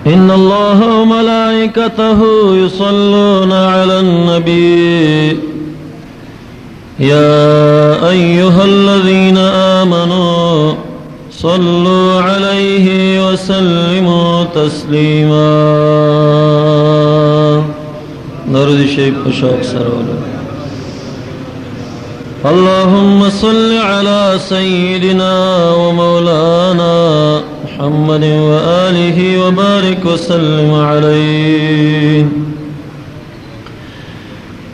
إن الله وملائكته يصلون على النبي يا أيها الذين آمنوا صلوا عليه وسلموا تسليما. درود الشريف بشوق سرور. اللهم صل على سيدنا ومولانا محمد وآله وبارك وسلم عليه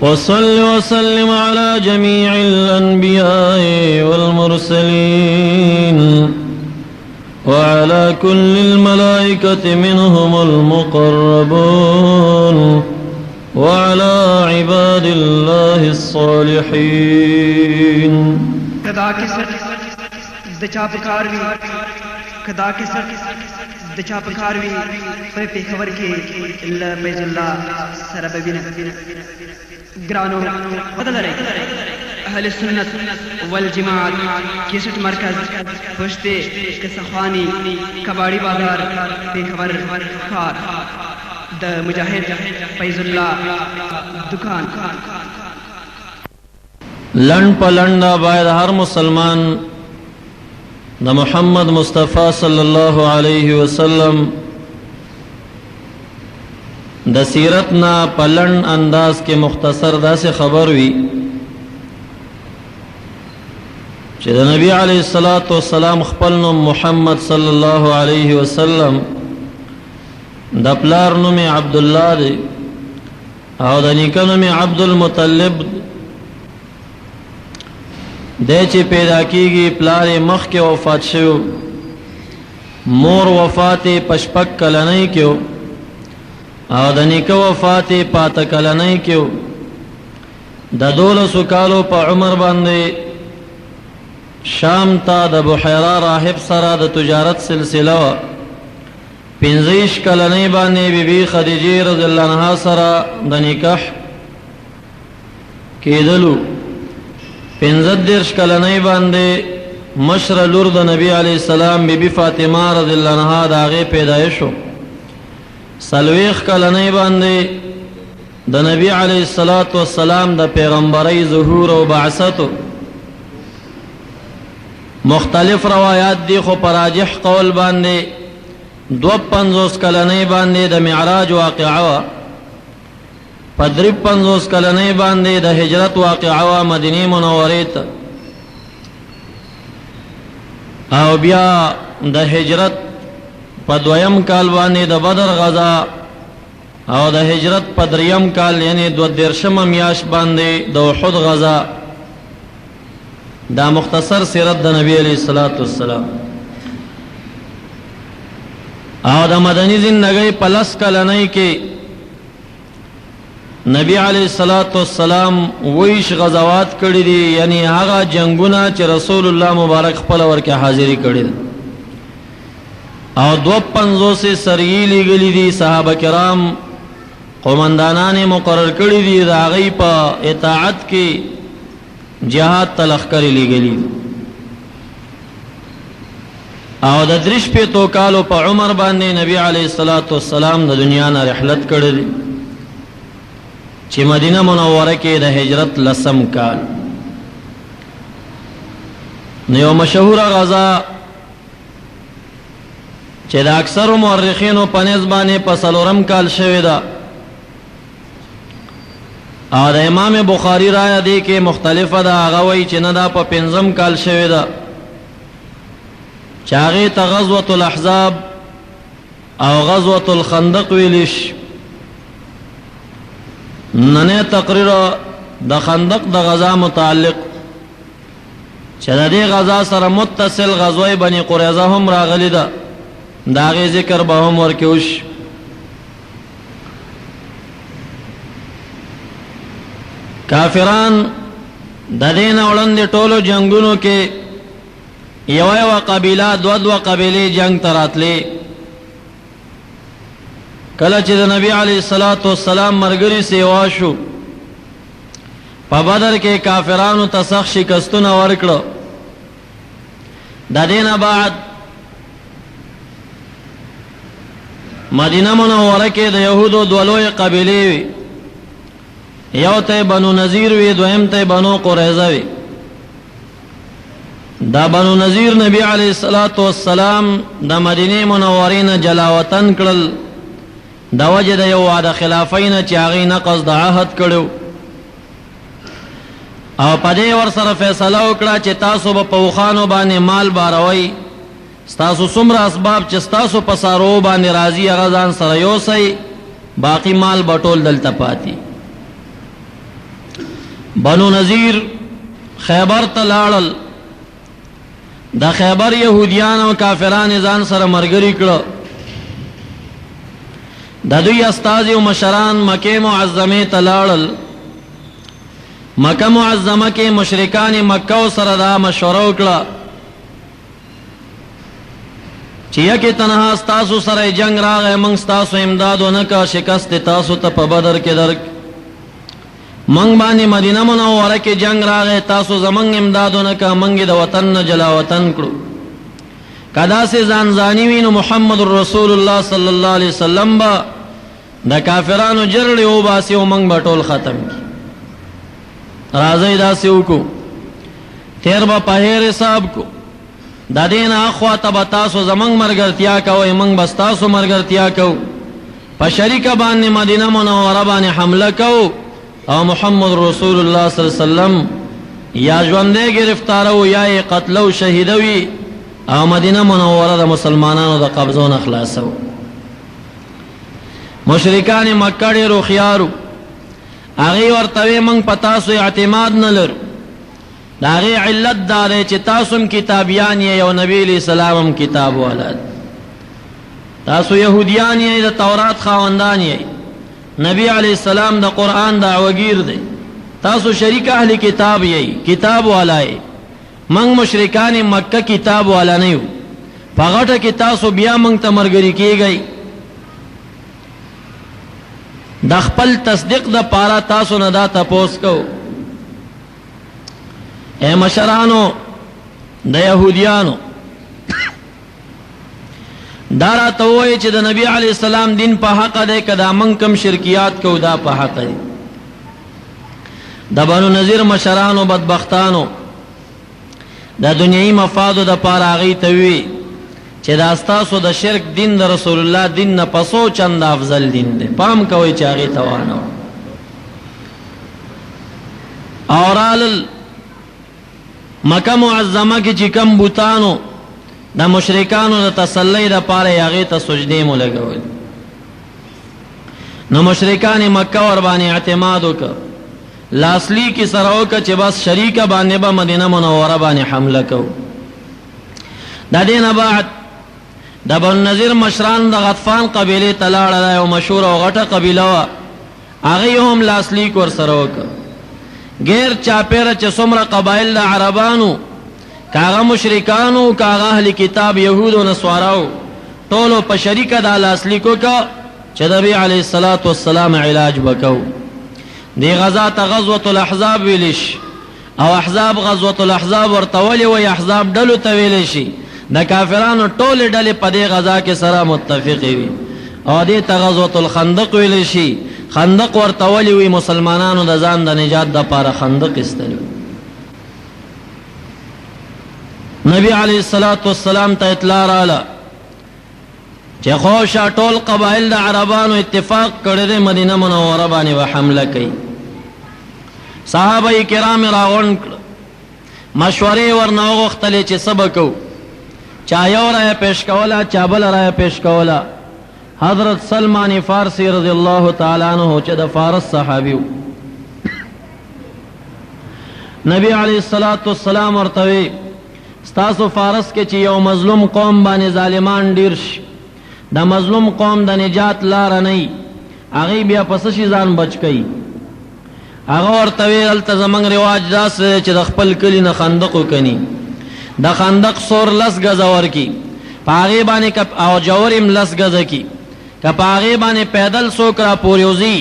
وصل وسلم على جميع الأنبياء والمرسلين وعلى كل الملائكة منهم المقربون وعلى عباد الله الصالحين. خدا کے سر دچا پکاروی خدا کے سر دچا پکاروی پہ خبر کے اللہ بیز اللہ سرب بنا گرانو بدل رہے اہل سنت والجماعت کیسٹ مرکز پشتے قصخوانی کباڑی بازار پہ خبر خار دا مجاہد فیض اللہ دکان. لنڈ پلنڈا باید ہر مسلمان دا محمد مصطفیٰ صلی اللہ علیہ وسلم دا سیرتنا پلنڈ انداز کے مختصر دا سے خبر ہوئی کہ دا نبی علیہ السلام خپل نوم محمد صلی اللہ علیہ وسلم دا پلار نوم عبداللہ دے او دا نیکه نوم عبد المطلب دے چی پیدا کیگی پلار مخ کے وفات شو مور وفات پشپک کلنی کیو او دا نیکه وفات پات کلنی کیو دا 12 کالو پا عمر باندے شام تا دا بحیرہ راہب سرا دا تجارت سلسلہ 15 کلنی باندې بی بی خدیجه رضی اللہ عنہا سرا دا نکاح کیدلو 15 کلنی باندې مشر لور دا نبی علیہ السلام بی بی فاطمہ رضی اللہ عنہا دا آغی پیدایشو 40 کلنی باندې دا نبی علیہ السلام دا پیغمبری ظہور و بعثتو. مختلف روایات دی خو پراجح قول باندې 52 کلنی باندې د معراج واقعه 53 کلنی باندې د هجرت واقعه مدینه منوره ته او بیا د هجرت په 2م کال باندې د بدر غزا او د هجرت په 3م کال یعنی 22 میاش باندې د احد غزا. دا مختصر سیرت د نبی علیہ السلام او دا مدنی زندگی پلس کلنی کے نبی علیہ السلام ویش غزوات کردی دی یعنی آغا جنگونا چی رسول اللہ مبارک خپلور کے حاضری کردی دی او 52 سے سریی لی گلی دی صحابہ کرام قومندانان مقرر کردی دی دا آغی پا اطاعت کی جہاد تلخ کری لی گلی دی او د 3 کالو په عمر باندې نبی علیہ السلام د دنیا نه رحلت کړی چې مدینه منوره کې د هجرت 10م کال. نو یو مشهور غزا چې د اکثر مورخینو په نسبت باندې په 4م کال شوې ده او د امام بخاری رایه دی کې مختلفه ده هغه وایي چې نه دا په 5م کال شوې ده چاغی تا غزوة الاحزاب او غزوة الخندق ویلش. ننے تقریر دا خندق دا غزا متعلق چا دی غزا سر متصل غزوی بنی قریظہ هم راغلی دا داغی ذکر با هم ورکوش. کافران دا دین اولند ټولو جنگونو کے یو قبیلہ دو قبیلی جنگ تراتلی کله چې د نبی علیہ السلام مرګري سیوا شو په بدر کې کافرانو ته سخت شکستونه ورکړه. د دینه بعد مدینه منوره کې د یهودو دولوی قبیلې وي، یو ته بنو نذیر وی، دویم ته بنو قریظه وی. دا بنو نذیر نبی علیہ الصلوۃ والسلام د مدینه منورې نه جلا وطن کړل د وجه د یو وعده خلافین چې هغه نقض د عهد کړو، او په دې ور سره فیصله وکړه چې تاسو به په وخانو باندې مال باروي، تاسو څومره اسباب چې تاسو په سارو باندې راضي هغه ځان سره یوسئ، باقی مال بټول دلته پاتې. بنو نذیر خیبر ته لاړل، د خیبر یهودیان او کافران ځان سره مرګري کړه. د دوی استاد او مشران مکه معظمه ته لاړل. مکه معظمه کې مشرکان مکه سره دا مشوره وکړه چې یکه تنها تاسو سره جنگ راغی، موږ تاسو امداد ونکا، شکست تاسو ته په بدر کې درک، موږ باندې مدینه منوره کې جنگ راغی، تاسو زمنګ امداد ونکا، موږ د وطن نه جلا وطن کړو. کدا سے ځان ځانی وینو محمد رسول الله صلی الله علیه وسلم با د کافرانو جرړې او باسي او موږ بټول ختم کی. راځي دا سیو کو تیر با په حساب کو د دین اخوا تب تاسو زمنګ مرګرتیا کوي، موږ بس تاسو مرګرتیا کو، په شریکه باندې مدینه منوره باندې حمله کو او محمد رسول الله صلی الله علیه وسلم یا ژوندې گرفتار او یا قتل او شهید وي او مدینه منوره د مسلمانانو د قبضو نه خلاصو. مشرکان مکه ډېر خيارو، هغه ورته موږ په تاسو اعتماد نه لرو. دا غي علت دار چې تاسو کتابیان یې او نبی علیہ السلام کتاب ولادت، تاسو يهوديان یې د تورات خاوندان یې، نبی علیہ السلام د قران دعوګیر دی، تاسو شریک اهل کتاب یې، کتاب والای. موږ مشرکان مکه کتاب والا نه یو، پغټه کې تاسو بیا موږ ته مرګري کیږئ. د خپل تصدیق د پاره تاسو نه دا تپوس کو، اے مشرانو د يهوديانو، دارا ته وای چې د نبی علی السلام دین په حق ده، کدا من کم شرکیات کو دا په حق ده. د بنو نذیر مشرانو بدبختانو د دنیوي مفادو د پاره غي ته وی چې دا تاسو د شرک دین د رسول الله دین نه پسو چند افضل دین ده، پام کوي چې هغه توانو اورال مکه معظمه کې چې کم بوتانو د مشرکانو د تسلی د پاره هغه ته سجدي مو لګول، نو مشرکان مکه ور باندې اعتماد وکړ، لاسلی کی سره وکړه چې بس شریکه باندې به مدینه منوره باندې حمله کو. د دینه بعد د بنو نذیر مشران د غطفان قبیله تلاړه او مشهور او غټه قبیله وا، هغه هم لاسلی ور سره وکړه. غیر چاپیره چې څومره قبایل د عربانو، کاغه مشرکانو، کاغه اهل کتاب يهودو نصاراو، ټولو په شریکه د لاسلی کو کا چې نبی علیہ الصلوۃ والسلام علاج وکاو. دی غزا ته غزوه الاحزاب ویلش، او احزاب غزوه الاحزاب ورتول او احزاب ډلو ته ویل شي. د کافرانو ټول ډلې په دې غزا کې سره متفق وي، او دې ته غزوه الخندق ویل شي. خندق ورتول وی مسلمانانو د ځان د نجات د پاره خندق استلو. نبی علیہ الصلوۃ والسلام ته اطلاع رااله چې خوشا ټول قبایل د عربانو اتفاق کړی دی مدینه منوره باندې و حمله کوي. صحابه کرام راغون مشورې ورنه وغوښتلې چې سبکو، چا یو رائے پیش کولا، چا بل رائے پیش کولا. حضرت سلمان فارسی رضی الله تعالی عنہ چې د فارس صحابي و، نبی علیہ الصلوۃ والسلام ورته ستاسو فارس کې چې یو مظلوم قوم باندې ظالمان ډیر شي، د مظلوم قوم د نجات لار نه ای، هغه بیا پس شي ځان بچ کئ. هغه ورته ویل ته زمنګ رواج داس چې د خپل کلی نه خندق وکني، د خندق سور لس غزا ورکی، پاغه باندې کپ او جوړم لس غزا کی، کپاغه باندې پیدل سوکرا پوریوزی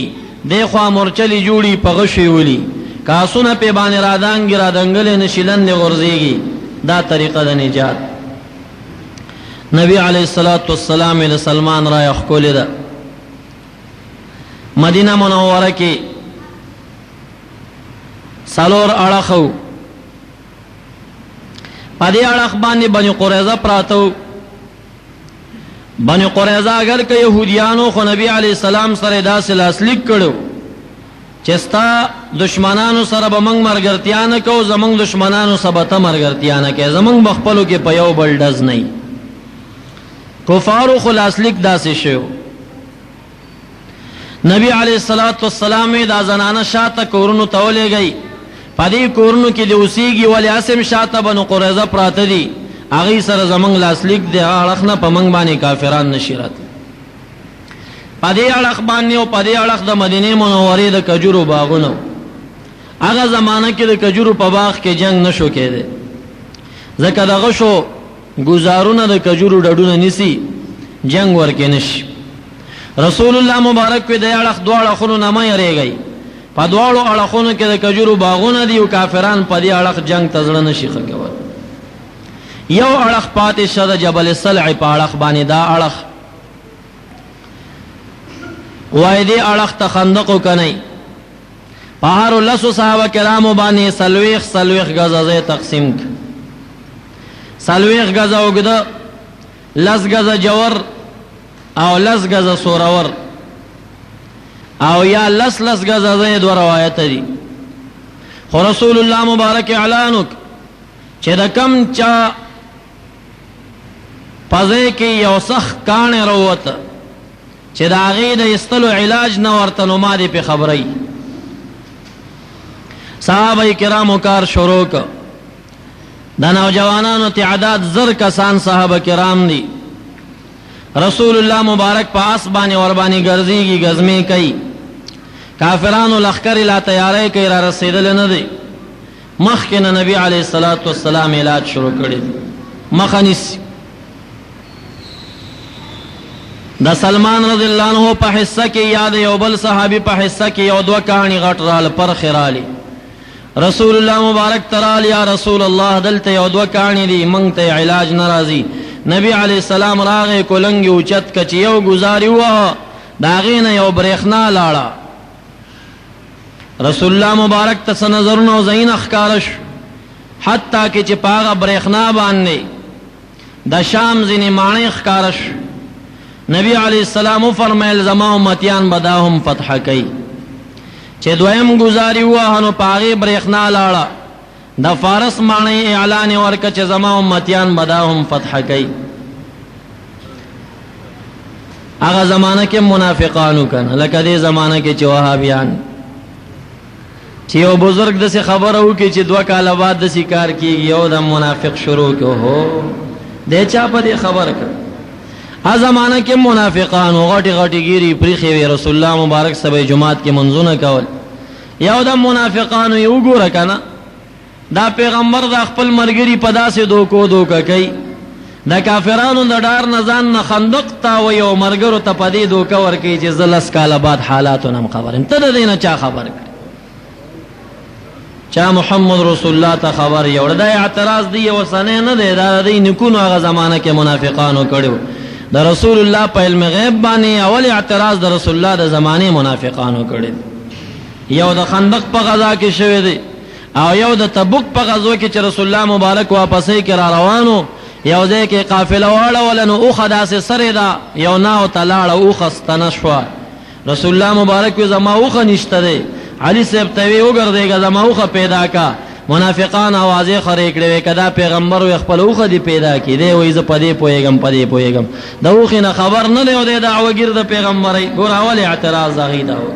دغه مورچلی جوړی پغشي ولی، کاسونه په باندې رادانګ رادنګل نشیلن غورځيږي. دا طریقه د نجات. نبی علیہ الصلوۃ والسلام له سلمان را یخکول ده مدینه منوره کې سالور اړخو پدې اړخ باندې بني قریظه پراتو. بني قریظه اگر که يهوديانو خو نبی علیہ السلام سره داسې لاسلیک کړو چې ستا دشمنانو سره به موږ مرګرتیا نه کوو، زموږ دشمنانو سره به ته مرګرتیا نه کوې، زموږ بخپلو کې په یو بل ډز نه وي. کفارو خو لاسلیک داسې شو. نبی علیہ الصلوۃ والسلام دا زنانه شاته کورونو ته ولېږئ، په دې کورونو کې د اوسېږي ولې اسم شاته بنو قریظه پراته دي، هغې سره زموږ لاسلیک دی، هغه اړخ نه په موږ باندې کافران نشي راتلی. په دې اړخ باندې او په دې اړخ د مدینې منورې د کجورو باغونه، هغه زمانه کې د کجورو په باغ کې جنگ نشو کېدی، ځکه دغه شو گزارونه د کجورو ډډونه نیسي، جنگ ورکې نشي. رسول الله مبارک په دې اړخ دواړه خونو نه مه یریږئ، په دواړو اړخونو کې د کجورو باغونه دي او کافران په دې اړخ جنگ ته زړه نشي ښه کولی. یو اړخ پاتې شه د جبل صلع په اړخ باندې، دا اړخ وای دې اړخ ته خندق وکنئ، په هرو لسو صحابه کرامو باندې څلوېښت ګزه ځای تقسیم کړ، 40 ګزه اوږده، 10 ګزه جوور او 10 ګزه سورور، او یا 10 ګزه ځای دوه روایت دي. خو رسول الله مبارک اعلان وکړ چې د کم چا پځې کې یو سخت کاڼی راووته چې د هغې د ایستلو علاج نه ورته، نو ما دې پې خبرئ. صحابه کرامو کار شروع کړ. د نوجوانانو تعداد 1000 کسان صحابه کرام دي. رسول الله مبارک په آس باندې ور باندې ګرځېږي، ګزمې کوي، کافرانو لښکرې لا تیاری کوي، را رسېدلی نه دی. مخکې نه نبی علیہ الصلوۃ والسلام علاج شروع کړی، مخه نیسي. د سلمان رضی الله عنه په حصه کې یا د یو بل صحابي په حصه کې یو دوه کاڼي غټ راله، پرخې رالی. رسول الله مبارک ترال، یا رسول الله دلته یو دوه کاڼي دي، موږ ته علاج نه راځي. نبی علیہ السلام راغی، کولنګ اوچت کړ چې یو ګزاري ووهه، د هغې نه یو برېښنا لاړه. رسول الله مبارک ته څه نظرونه او ځایونه ښکاره شو، حتی کې چې په هغه برېښنا باندې د شام ځینې ماڼۍ ښکاره شو. نبی علیہ السلام وفرمیل زما امتیان به دا هم فتح کوي. چې دویم ګزاري ووهه نو په هغې برېښنا لاړه، د فارس ماڼۍ اعلان یې ورکړه چې زما امتیان به دا هم فتح کوي. هغه زمانه کې منافقانو کنه، لکه دې زمانه کې چې وهابیان، چې یو بزرگ داسې خبره وکړي چې 2 کاله بعد داسې کار کېږي، یو د منافق شروع کړو، هو دی چا په دې خبره کړ. هغه زمانه کې منافقانو غټې غټې ګیرې پریښې وې، رسول الله مبارک سبا جماعت کې منځونه کول. یو د منافقانو یې وګوره کنه، دا پیغمبر د خپل ملګري په داسې دوکه کوي، د کافرانو د ډار نه ځان نه خندق تاوي او ملګرو ته په دې دوکه ورکوي چې زه 10 کاله بعد حالاتو نه خبر یم. ته د دې نه چا خبر کړې؟ چا محمد رسول الله ته خبر یوړ؟ دا اعتراض دی اوسنی نه دی، دا د نیکونو هغه زمانه کې منافقانو کړو. د رسول الله په علم غیب باندې اول اعتراض د رسول الله د زمانه منافقانو کړی. یو د خندق په غزا کې شوی دی، او یو د تبوک په غزوه کې چې رسول الله مبارک واپسې کې را روانو، یو ځای کې قافله واړوله، نو اوښه داسې سرې ده، یو ناو ته لاړه، اوښه ستنه شوه. رسول الله مبارک وی زما اوښه نشته دی. علي صاحب ته وی وګرځېږه زما اوښه پیدا کا. منافقان اوازې خورې کړې وې، که دا پیغمبر وی خپل اوښه دې پیدا کړي، دی وایي زه په دې پوهېږم، د اوښې نه خبر نه دی، او دی دعوهګیر د پیغمبرۍ. ګوره اول اعتراض هغې دا و.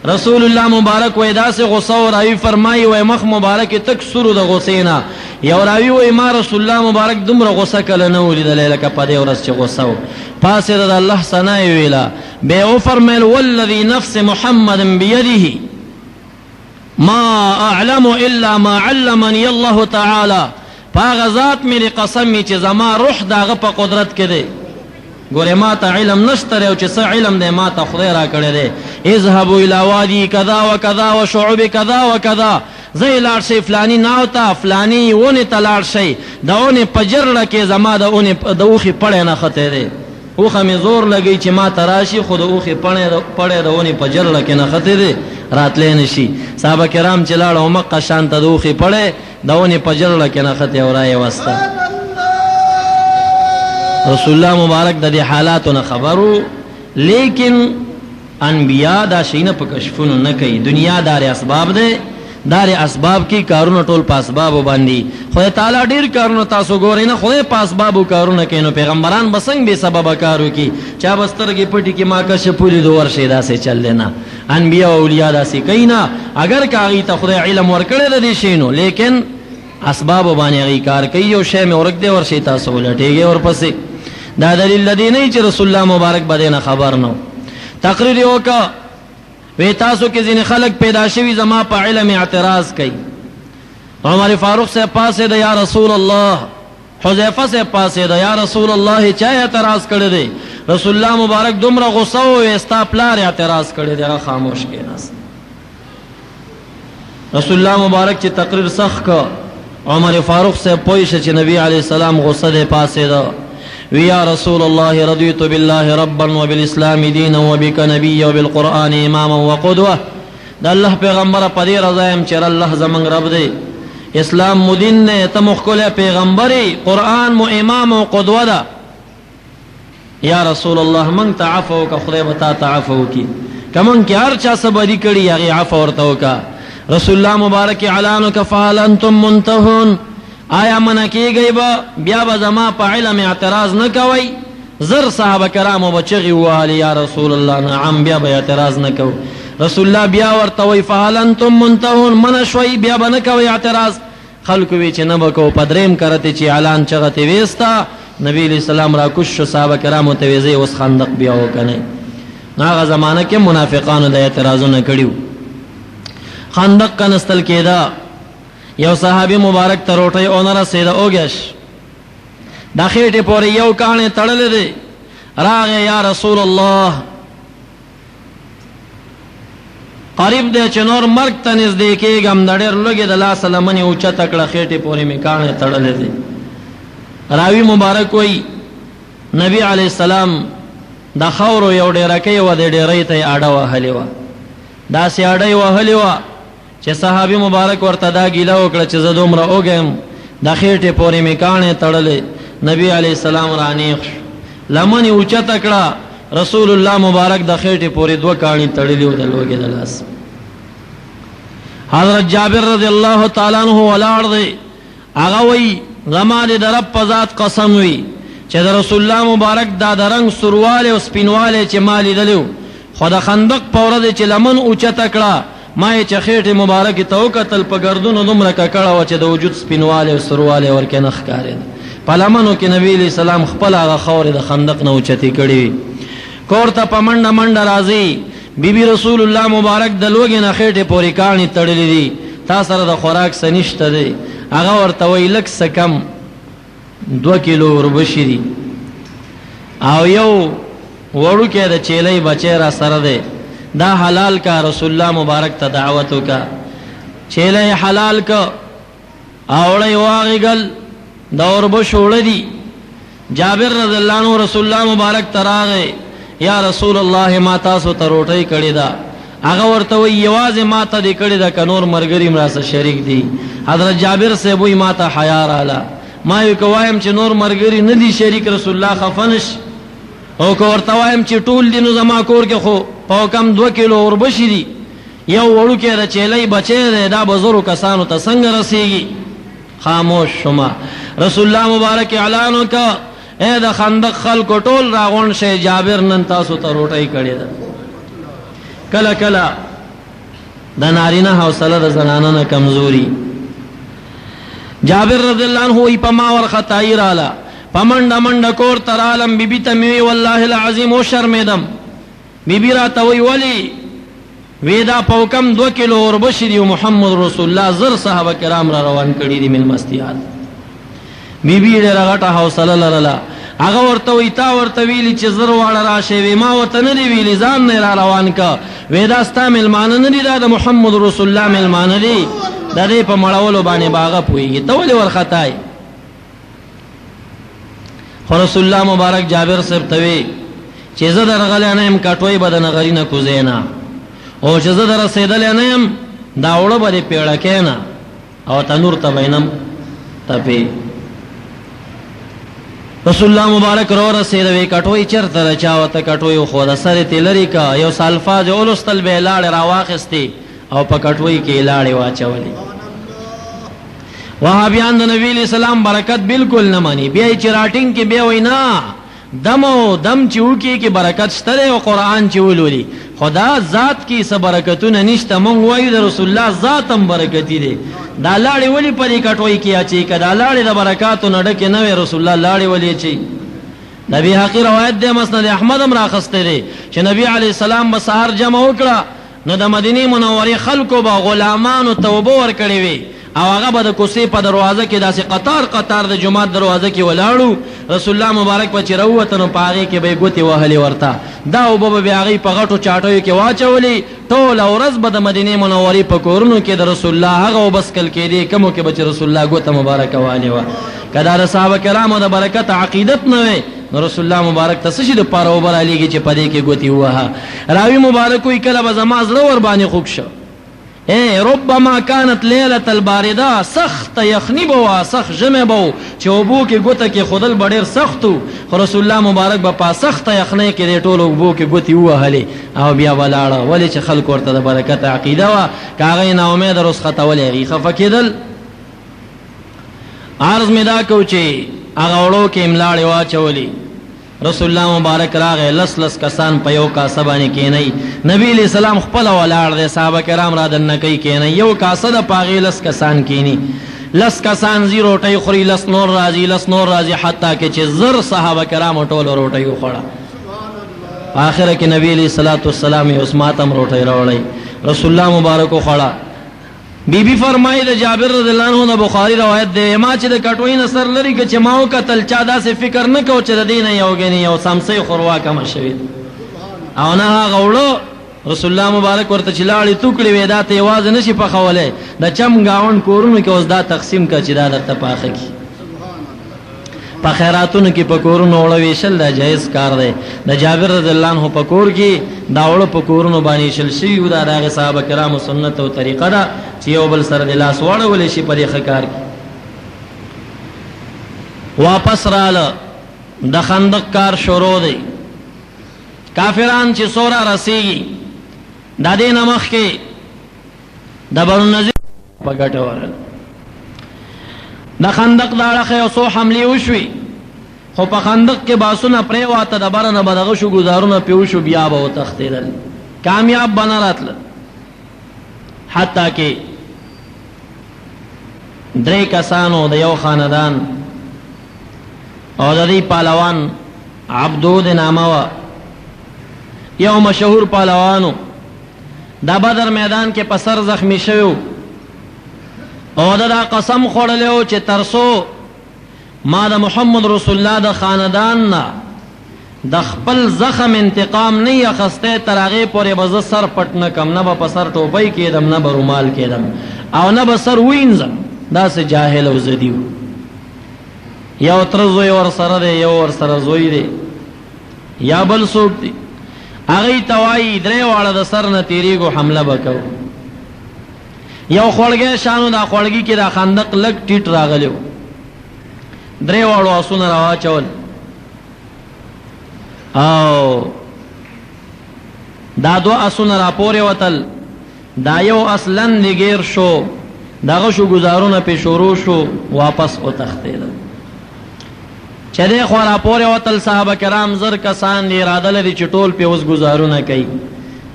رسول الله مبارک وی داسې غصه و، راوي فرمایي وی مخ مبارک تک سرو د غصې نه. یو راوي وی ما رسول الله مبارک دومره غصه کله نه ولیدلی لکه په دې ورځ چې غصه و. پاسېده د الله ثنا یې ویله، بیا وفرمیل والذي نفس محمد بیده ما اعلم الا ما علمني الله تعالی، پاغه ذات مې قسم چې زما روح داغه په قدرت کې دی. ګوره ما ته علم نشته او چې څه علم دی ما ته خدای را کړی دی. اذهبوا الى وادي كذا وكذا وشعوب كذا وكذا، زې لاړ شي فلانی ناو ته فلانی ونه ته لاړ شي د ونه په جرړه کې زما د ونه د اوخي پړې نه خته دی اوخه مې زور لګی چې ما تراشي خود اوخي پړې د ونه په جرړه کې نه خته دی راتلې نشي صحابه کرام چې لاړ او مکه شان ته د اوخي پړې د ونه په جرړه کې نه خته اورای واسطه رسول الله مبارک د دې حالاتو نه خبرو لیکن انبیاء دا شینه په کشفونو نه کوي دنیا دار اسباب ده دار اسباب کی کارونه ټول په اسباب باندې خدای تعالی ډیر کارونه تاسو ګورئ نه خدای په اسباب کارونه کینو پیغمبران بسنګ به سبب کارو کی چا بسترګې پټی کی ما کا شپوري دو ورشه دا سه چل لینا انبیاء او اولیاء دا سه کینا اگر کاغی ته خدای علم ورکړل دي شینو لیکن اسباب باندې غی کار کوي او شی مې ورک دی ورشه تاسو ولټیږي اور پسې دا دلیل لدی نه چې رسول الله مبارک باندې نه خبر نو تقریر وکا وی تاسو کې ځینې خلک پیدا شوي زما په علم اعتراض کوي عمر فاروق سے پاسه ده یا رسول الله حذیفه سے پاسه ده یا رسول الله چا اعتراض کړی دی رسول الله مبارک دومره غصه او استاپلار اعتراض کړی دی هغه خاموش کېناست رسول الله مبارک چې تقریر سخت کا عمر فاروق سے پوښتنه چې نبی علی السلام غصه ده پاسه ده ويا رسول الله رضيت بالله ربا وبالاسلام دينا وبك نبيا وبالقران اماما وقدوه دا الله پیغمبر په دې رضایم چې الله زمنګ رب دی اسلام مدین نه ته مخکله پیغمبري قران مو امام او قدوه ده یا رسول الله من تعفو کا خدای بتا تعفو کی کمن کې هر چا سبدي کړي هغه عفو ورته وکا رسول الله مبارک اعلان کفال انتم منتهون آیا من کېږي بیا به زما په علم اعتراض نه کوي زر صحابه کرامو بچغي والی یا رسول الله نعم بیا به اعتراض نه کوي رسول الله بیا ورته وی فهل انتم منتهون من شوي بیا به نه کوي اعتراض خلکو وی چې نه بکو پدریم کرته چې اعلان چغته وېستا نبی علیہ السلام را کوش صحابه کرامو ته ویزي اوس خندق بیا وکنه هغه زمانہ کې منافقانو د اعتراضونه کړیو خندق کنستل کېدا یو صحابي مبارک ته روټي اونره سیده اوګش دا خېټه پورې یو کانه تړلې دي راغه یا رسول الله قریب دې چې نور مرګ ته نږدې کېږم د ډېر لږه د لاس لمنې او چا تکړه خېټه پورې می کانه تړلې دي راوی مبارک وای نبی علی السلام د خاورو یو ډېر کې و د ډېرې ته اډه وهلې و دا سي اډه وهلې و چې صحابي مبارک ورته دا ګیله وکړه چې زه دومره اوګم د خېټې پورې می کانه تړلې نبی علی السلام رانیخ لمنې اوچا تکړه رسول الله مبارک د خېټې پورې دوه کانی تړلې و د لوګي د لاس حضرت جابر رضی الله تعالی عنہ ولاړ دی هغه وی زمانه د رب په ذات قسم وی چې د رسول الله مبارک دا د رنگ سرواله او سپینواله چې مالی دلو خدا خندق پوره چې لمن اوچا تکړه ما چې خېټه مبارک ته وکتل په ګردونو دومره ککړه و چې د وجود سپینواله او سرواله ورکه نخ کارید په لمنو کې نبی علیہ السلام خپل هغه خور د خندق نه اوچتی کړي کور ته پمنډه منډه راځي بیبي رسول الله مبارک د لوګي نه خېټه پوری کانی تړلې دي تا سره د خوراک سنشته دي هغه ورته وی لک سکم 2 کیلو وربشي دي او یو وړو کې د چيلې بچی را سره ده دا حلال کا رسول الله مبارک ته دعوت وکا چيلې حلال کا اوړې واغل دا وربشوړ دي جابر رضی الله عنه رسول الله مبارک تراغه یا رسول الله ما تاسو ته روټي کړی دا هغه ورته وی یوازې ما ته دې کړی دا کنور مرګري مراسه شریک دي حضرت جابر سے وی ما ته حیا رااله ما یو کوم چې نور مرګري نه دي شریک رسول الله خفنش او کو ورته وایم چې ټول دینو زما کور کې خو په کم 2 کیلو وربشي دي یو وړو کې د چيلې بچي دا بزرو کسانو ته څنګه رسیږي خاموش شما رسول الله مبارک اعلان وکا اے د خندق خلق ټول راغون شه جابر نن تاسو ته روټي کړی دا کله کله د نارینه حوصله د زنانه نه کمزوري جابر رضی الله عنه ای په ما ور خدای رااله پمنډه منډه کور تر عالم بیبي ته می والله العظیم او شرمېدم بیبي را ته وی ولی ویدا پوکم 2 کیلو وربشي دی محمد رسول الله زر صحابه کرام را روان کړي دي مل مستیات بیبي ډېر غټه حوصله لرله هغه ورته وی تا ورته ویلی چې زر واړه راشي وی ما ورته نه دی ویلی ځان نه را روان کا وی دا ستا ملمانه نه دي دا د محمد رسول الله ملمانه دي د دې په مړولو باندې باغه پويږي ته ولې ورختای خو رسول الله مبارک جابر صاحب ته وی چې زه درغلی نه یم کټوی به د نغري نه کوزې نه او چې زه در رسېدلی نه یم دا اوړه به دې پیړکې نه او تنور ته بینم تپې رسول الله مبارک رو رسېد وی کټوی چرته چا وته کټوی خو د سره تلری کا یو سالفاظ اولستل به لاړ راواخستی او په کټوی کې لاړ واچولې وهابیان د نبی اسلام برکت بالکل نه مانی بیا چې راټینګ کې بیا وینا دمو دم چوکي کې برکت شته او قران چې ولولي خدا ذات کې څه برکتونه نشته مونږ وایو د رسول الله ذاتم برکتی دي دا لاړې ولی پرې کټوي کې اچي کدا لاړې د برکاتو نډه کې نه رسول الله لاړې ولی اچي نبی حقی روایت ده مسند احمد هم راخسته دي چې نبی علی السلام به سحر جمع وکړه نو د مدینه منوره خلکو به غلامانو توبه ور کړی وي او هغه به د کوسې په دروازه کې داسې قطار قطار د جمعات دروازه کې ولاړو رسول الله مبارک په چروته نو پاغه کې به ګوتی وهلي ورتا دا او به بیا هغه په غټو چاټوي کې واچولي ټول ورځ به د مدینه منورې په کورونو کې د رسول الله هغه وبسکل کې دي کوم کې به رسول الله ګوته مبارک والی و کدا د صحابه کرامو د برکت عقیدت نه وي رسول الله مبارک تاسو د پاره وبر علیږي چې پدې کې ګوتی وها راوی مبارک وی کله به زما زړه ور باندې خوښ شو ربما كانت ليله البارده سخت یخنی بو سخت جمع بو چې وبو کې ګوته کې خودل بډیر سختو رسول الله مبارک په سخت یخنی کې ټولو وبو کې ګوتی وهلې او بیا ولاړه ولی چې خلک ورته د برکت عقیده وا کاغې نه امید رسخته ولې خفکیدل عرض مدا کو چې هغه وړو کې املاړ واچولې رسول الله مبارک راغه لس کسان په یو کاسه باندې کېنی نبی علیہ السلام خپل ولاړ دي صحابه کرام را دن کوي کېنی یو کاسه د پاغې لس کسان کېنی لس کسان زی روټي خوري لس نور راځي حتی کې چې زر صحابه کرام ټول روټي خوړه اخر کې نبی علیہ الصلوۃ والسلام یې عثماتم روټي راوړی رسول الله مبارک خوړه بی بی فرمایي د جابر رضی الله عنه د بخاری روایت ده ما چې د کټوي نصر لري چې ماو قتل چا داسې فکر نه کو چې د دین یو غنی یو سمسي خوروا کم شوی او نه غوړو رسول الله مبارک ورته چلاړي توکړي ودا ته आवाज نشي پخوله د چم گاون کورونو کې اوس دا تقسیم کا چې دا د تپاخه کی په خیراتونو کې په کورونو وړوي شل دا جایز کار دی د جابر رضی الله عنه په کور کې دا وړو په کورونو باندې شل شي او دا د صحابه کرامو سنت او طریقه ده چې یو بل سره د لاس وړول شي په دې خکار کې واپس رااله د خندق کار شروع دی کافران چې سورا رسیږي د دې نمخ کې د بنو نذیر په ګټه ورل د خندق داړه یو څو حمله وشوي خو په خندق کې باسونه پرې واته د برنه بدغه شو گزارونه پیو شو بیا به تختیدل کامیاب بنراتل حتی کې درې کسانو د یو خاندان او د دې پهلوان عبدود نامه وا یو مشهور پهلوانو د بدر میدان کې په سر زخمی شوی او دا قسم خوړلو چې ترسو ما د محمد رسول الله د خاندان نه د خپل زخم انتقام نه یخسته ترغه پورې بز سر پټ نه کم نه په سر ټوپۍ کېدم نه برومال کېدم او نه به سر وینځم دا سه جاهل او زدیو یو تر زوی ور سره دی یو ور سره زوی دی یا بل څوک دی هغه توای درې واړه د سر نه تیریګو حمله وکاو یو خړګه شانو دا خړګي کې دا خندق لګ ټیټ راغلو درې واړو اسونه راواچول او دا دو اسونه را پورې وتل دا یو اصلن لګیر شو داغه شو گزارونه په شروع شو واپس او تختیدل چې دې خو را پورې وتل صحابه کرام زر کسان دی اراده لري چې ټول په اوس گزارونه کوي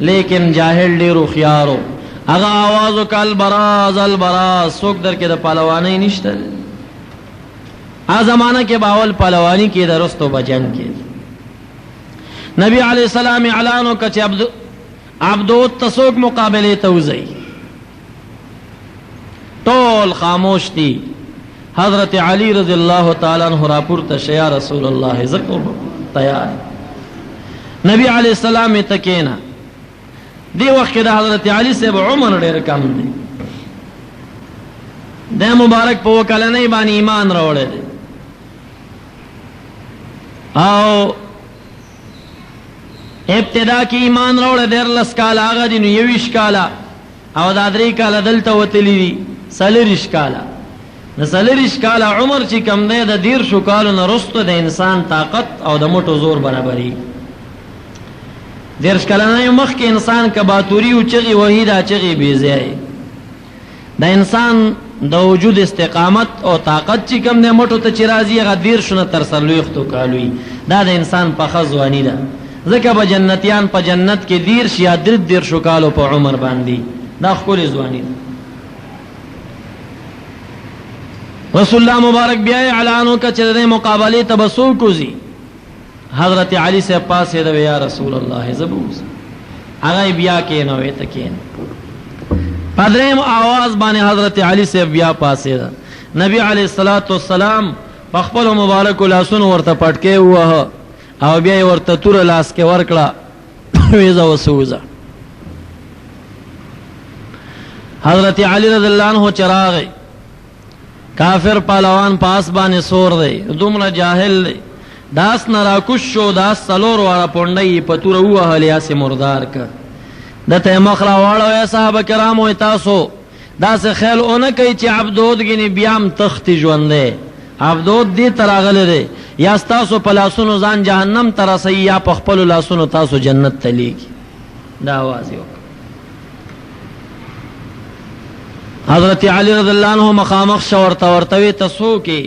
لیکن جاهل ډیرو خيارو هغه आवाज وکال براز البراز څوک در کې د پهلوانی نشته ا زمانہ کې باول پهلوانی کې درستو بجنګ کې نبی علیہ السلام اعلانو کچ عبدو تسوک مقابله توزی ټول خاموش دي حضرت علی رضی اللہ تعالی عنہ راپورته شه یا رسول الله ذکر تیار. نبی علیہ السلام تکینا دی وخت د حضرت علی صاحب عمر ډیر کم دی، د مبارک په وکالنۍ باندې ایمان راوړل دی او ابتدا کې ایمان راوړل ډیر لس کال هغه دی نو 21 کال او دا 3 کال دلته وتلی دي 40 کال. د 40 کال عمر چې کم دی د 10 کالو نه وروسته د انسان طاقت او د موټو زور برابري. 10 کلنه مخکې انسان کباتوري او چغي وحیدا چغي بیزای د انسان د وجود استقامت او طاقت چې کم دی موټو ته چې راځي هغه 10 شنه تر سلويختو کالوي. دا د انسان په خزوانی ده ځکه به جنتیان په جنت کې 10 یا 13 کالو په عمر باندې دا خپل ځواني ده. رسول الله مبارک بیا اعلانو کا چې د مقابله تبسو کوزي. حضرت علی سے پاسې د یا رسول الله زبوس هغه بیا کې نو وې تکین پدریم आवाज باندې حضرت علی سے بیا پاسې ده. نبی علیہ الصلوۃ والسلام په خپل مبارک لاسونو ورته پټکې وه او بیا ورته تور لاس کې ورکړه ویزا وسوزه. حضرت علی رضی الله عنه چراغ کافر پهلوان پاس باندې سور دی دومره جاهل دی داس نراکوش شو داس سلور واره پونډي په تور وهل یاس مردار ک دته مخرا واړو یا صحابه کرامو تاسو داس خیال اون کوي چې عبدود غني بیام تخت ژوندې عبدود دې تراغله دی یا تاسو په لاسونو ځان جهنم ترسي یا په خپل لاسونو تاسو جنت تليږي. دا आवाज یو حضرت علی رضی اللہ عنہ مخامخ شورتا ورتوی تسو کی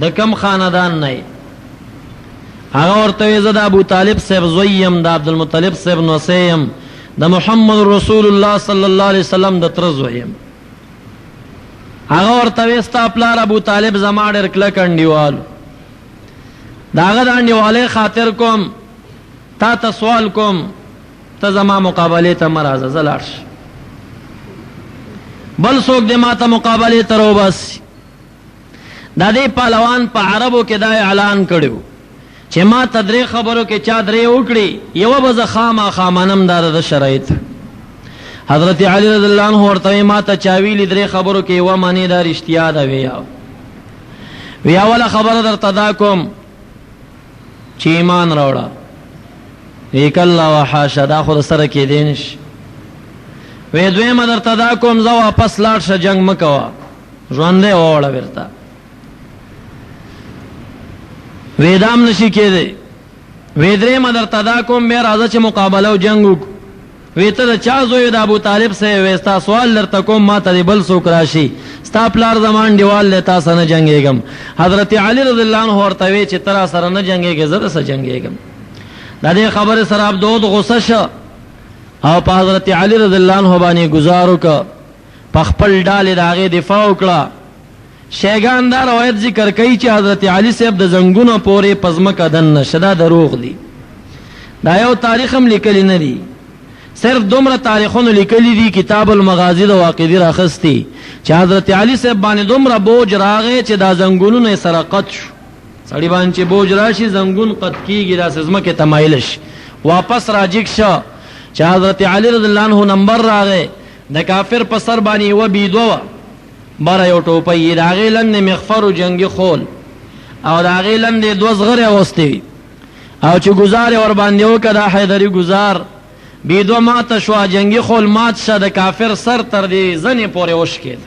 د کم خاندان نه هغه ورتوی زدا ابو طالب صاحب زویم د عبد المطلب صاحب نوسیم د محمد رسول الله صلی الله علیه وسلم د تر زویم هغه ورتوی ستا پلار ابو طالب زما ډر کله کنډیوال داغه دانډیواله خاطر کوم تا ته سوال کوم ته زما مقابله ته مرزه زلارش بل څوک د ماته مقابله ترو بس. د دې پهلوان په عربو کې دا اعلان کړو چې ما تدری خبرو کې چا درې وکړي یو به خامہ خامنم دار د شرایط. حضرت علی رضی الله عنه ورته ما ته چاویل درې خبرو کې و معنی دا رښتیا ده ویا ولا خبر درته دا کوم چې ایمان راوړه وک الله وحاشا دا خو سره کې دینش وې دوی مدر تدا کوم زو واپس لاړ شه جنگ مکوا ژوندې وړه ورتا وې دام نشي کېده وې درې مدر تدا کوم به راځه چې مقابله او جنگ وې ته چا زوی د ابو طالب سره وستا سوال لرته کوم ما ته بل څوک راشي ستا پلار زمان دیوال لتا سره جنگېګم. حضرت علی رضی الله عنه ورته وی چې ترا سره نه جنگېږي زره سره جنگېګم. د دې خبره سره عبدود غصه شو او په حضرت علی رضی الله عنه باندې گزارو ک په خپل ډال داغه دفاع وکړه. شیګان دا روایت ذکر کوي چې حضرت علی صاحب د زنګونو پورې پزمکه دن شدا دروغ دي. دا یو تاریخ هم لیکلی نه دی، صرف دومره تاریخونه لیکلی دي کتاب المغازی د واقعي راخستی چې حضرت علی صاحب باندې دومره بوج راغی چې دا زنګونونه سره قط شو. سړی باندې چې بوج راشي زنګون قط کیږي دا سزمکه تمایل شي واپس راجک شو چې حضرت علی رضی الله عنه نمبر راغی د کافر په سر باندې و بيدو بار یو ټوپۍ د هغې لندې مغفر و جنگي خول او د هغې لندې دوه زغرې اغوستې او چې ګزار یې ورباندې وکړه دا حیدري ګزار بيدو ماته شوه جنگي خول مات شه د کافر سر تر دې زنې پورې وشکېد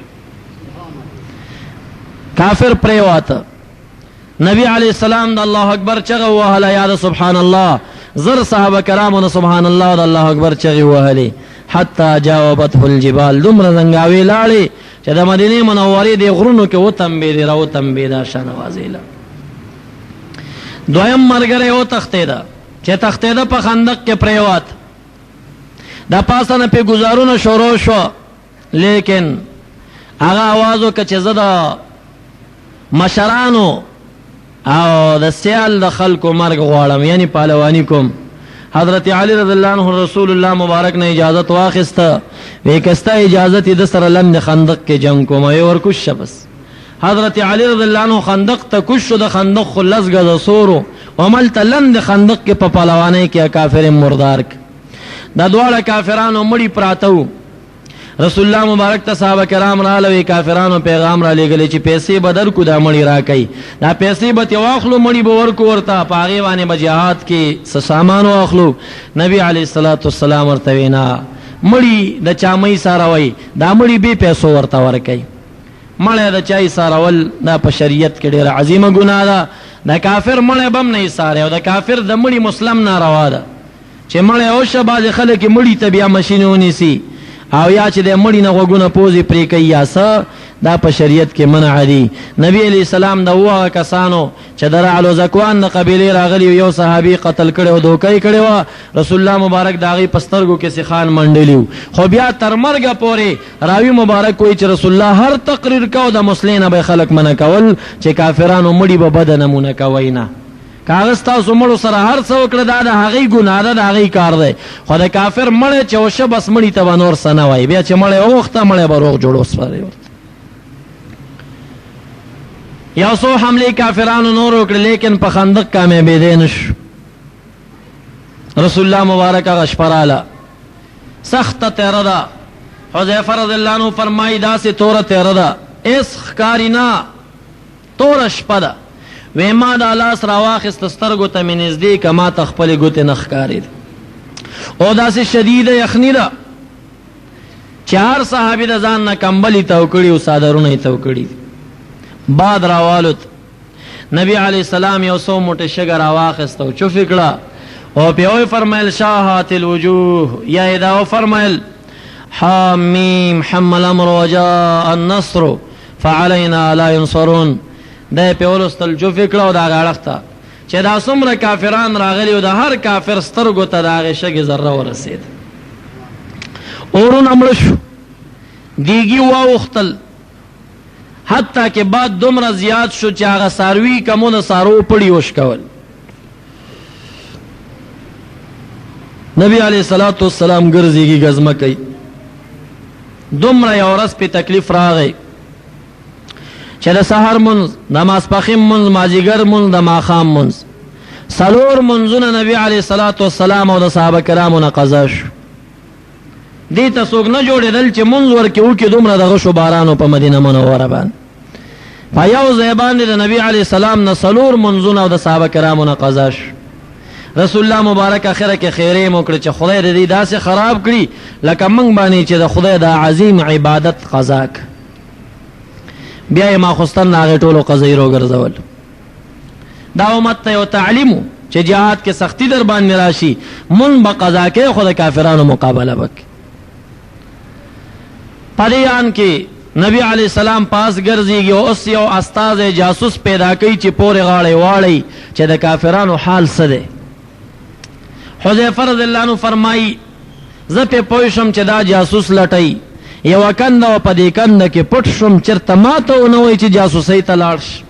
کافر پرېواته. نبی علیہ السلام د الله اکبر چغه وهله یا د سبحان الله زر صحابه کرامو سبحان الله د الله اکبر چغه وهلې حتی جاوبته الجبال دومره زنګاوي لاړې چې د مدینه منورې د غرونو کې وتمبې راو تمبې دا شنوازیله. دویم مرګره او تختیدا چې تختیدا په خندق کې پریوات دا پاسنه په گزارونه شروع شو لیکن هغه आवाज وکړه چې زدا مشرانو او د سیال د خلکو مرګ غواړم یعنی پهلوانی کوم. حضرت علی رضی الله عنه رسول الله مبارک نه اجازت واخسته وکستا اجازت د سره لم خندق کې جنگ کوم یو ورکوش بس. حضرت علی رضی الله عنه خندق ته کوشو د خندق خلص غز سورو عمل تلند خندق کې په پهلوانۍ کې کافر مردار دا دواړه کافرانو مړی پراتو رسول الله مبارک ته صحابه کرام را لوي کافرانو پیغام را لګل چې پیسې بدر کو دا مړی راکې دا پیسې به تی واخلو مړی به ورکو ورته پاغي باندې بجهاد کې سامان واخلو نبی علی الصلوۃ والسلام ورته وینا مړی د چامې سره وای دا مړی به پیسو ورته ورکې مړی د چای سره ول دا په شریعت کې ډیره عظیمه ګناه ده د کافر مړی بم نه ساره او د کافر د مړی مسلم ناروا ده چې مړی او شباز خلک مړی ته بیا ماشینونی سي او یا چې د مړی نه غوګونه پوزي پرې کوي یا څه دا په شریعت کې منع دي نبی علی السلام د هغه کسانو چې در علو زکوان د قبیله راغلی یو صحابي قتل کړي او دوکای کړي وا رسول الله مبارک داغي پسترګو کې سخان منډلیو خو بیا تر مرګه پورې راوی مبارک کوئی چې رسول الله هر تقریر کو د مسلمانانو به خلق منع کول چې کافرانو مړی به بد نمونه کوي نه کاغذ تاسو مړو سره هر څه وکړه دا د هغې ګناه ده د هغې کار دی خو د کافر مړی چې وشه بس مړي ته به نور څه نه وایي بیا چې مړی ووخته مړی به روغ جوړ وسپاري ورته یو څو حملې کافرانو نور وکړه لیکن په خندق کامیابېدی نه شو رسول الله مبارک هغه شپه راله سخته تیره ده حذیفه رضی الله عنه فرمایي داسې توره تیره ده هېڅ ښکاري نه توره شپه ده وی ما دا لاس راواخست سترګو ته مې نږدې که ما ته خپلې ګوتې نه ښکارېد او داسې شدیده یخني ده چې هر صحابي د ځان نه کمبلې تو کړي او څادرونه یې تو کړي باد راوالوت نبی علیه السلام یو څو موټې شګه راواخست او چوفې کړه او بیا یې فرمیل شاهات الوجوه یا یې دا وفرمیل حامیم حمل امر وجاء النصر فعلينا لا ينصرون دا په ولستل جو فکر او دا غاړخته چې دا څومره کافران راغلي او د هر کافر سترګو ته دا غشګي ذره ورسید اورون امر شو دیږي واوختل حتی کې بعد دومره زیات شو چې هغه ساروي کومه سارو پړی وش کول نبی علیہ الصلوۃ والسلام ګرځيږي غزمه کوي دومره یو ورځ په تکلیف راغی چې د سحر منځ د ماسپخیم منځ مازیګر منځ د ماښام منځ څلور منځونه نبی علیه الصلوۃ والسلام او د صحابه کرامو نه قضا شو دې ته څوک نه جوړېدل چې منځ ورکې وکړي دومره دغه شو بارانو په مدینه منوره باندې په یو ځای باندې د نبی علیه السلام نه څلور منځونه او د صحابه کرامو نه قضا شو رسول الله مبارک اخره کې خیرې موکړه چې خدای دې داسې خراب کړي لکه موږ باندې چې د خدای د عظیم عبادت قضا ک بیا یې ماخوستن هغې ټولو قضایي راوګرځول دا امت ته یو تعلیم چې جهاد کې سختی در باندې راشي مونږ به قضا کوي خو د کافرانو مقابله وکړي په دې آن کې نبی علیه السلام پاس ګرځېږي او اوس یو استازی جاسوس پیدا کوي چې پورې غاړې واړی چې د کافرانو حال څه دی حذیفه رضی الله عنه فرمایي زه پې پوه شم چې دا جاسوس لټوي یو کنده او په دې کنده کې پټ شوم چېرته ماته ونه وایي چې جاسوسۍ ته لاړ شي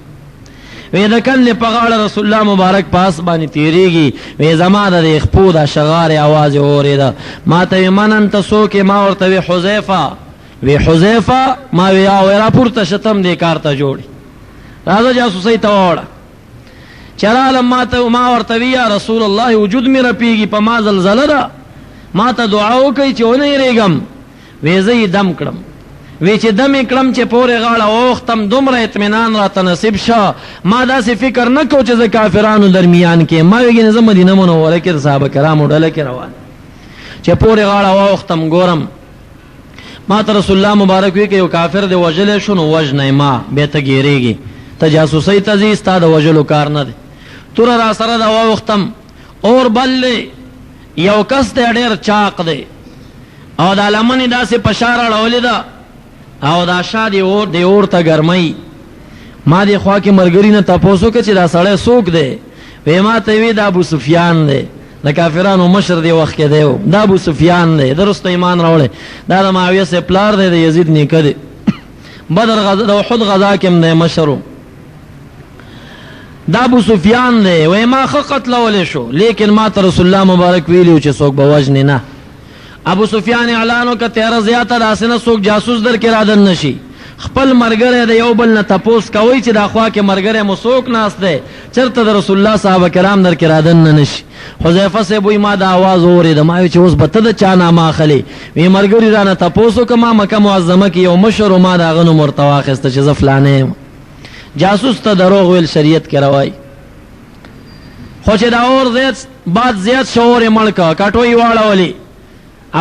وی د کندې په غاړه رسول الله مبارک پاس باندې تېرېږي وی زما د دې خپو دا شغارې اواز یې واورېده ما ته وی من انته څوک ما ورته وی حذیفه وی حذیفه ما وی راپورته شتم دې کار ته جوړي راځه جاسوسۍ ته ووړه چې رالم ما ورته وی یا رسول الله وجود مې رپېږي په ما زلزله ده ما ته دعا وکړئ چې ونه یېرېږم وی زه یې دم کړم وی چې دم یې کړم چې پورې غاړه واوښتم دومره اطمینان راته نصیب شه ما داسې فکر نه کو چې زه کافرانو درمیان کې ما وی زه مدینه منوره کې د صحابه کرامو ډله کې روان چې پورې غاړه واوښتم ګورم ما ته رسول الله مبارک وی کې یو کافر دی وژلی شو نو وژنی ما بیا ته ګیرېږي ته جاسوسۍ ته ځې ستا د وژلو کار نه دی توره را سره ده واوښتم اور بل دی یو کس دی ډېر چاق دی او دا لمنې داسې په شا راړولې ده او دا شا د اور ته ګرمۍ ما دې خوا کې ملګري نه تپوس وکړه چې دا سړی څوک دی وی ما ته وی دا ابو سفیان دی د کافرانو مشر دی وخت کې دی دا ابو سفیان دی درسته ایمان راوړی دا د معاویه صاحب پلار دی د یزید نیکه دی بدر د احد غزا کې هم دی مشر دا ابو سفیان دی وی ما ښه قتلولی شو لیکن ما ته رسول الله مبارک ویلي چې څوک به وژنې نه ابو سفیان اعلان وکړه تیاره زیاته داسې نه څوک جاسوس در کې رادن نشي خپل مرګره د یو بل نه تپوس کوي چې د خوا کې مرګره مو څوک ناست دی چرته د رسول الله صحابه کرام در کې رادن نه نشي. حذیفه صاحب وایي ما د आवाज اورېد ما چې اوس به ته د چا نامه اخلې وی مرګري رانه تپوس وکړه مکه معظمه کې یو مشر و ما د هغه نوم ورته واخیسته چې زه فلانی یم. جاسوس ته دروغ ویل شریعت کې روایي. خو چې دا اور بعد زیات شعور یې مړ کړه کټوۍ واړولې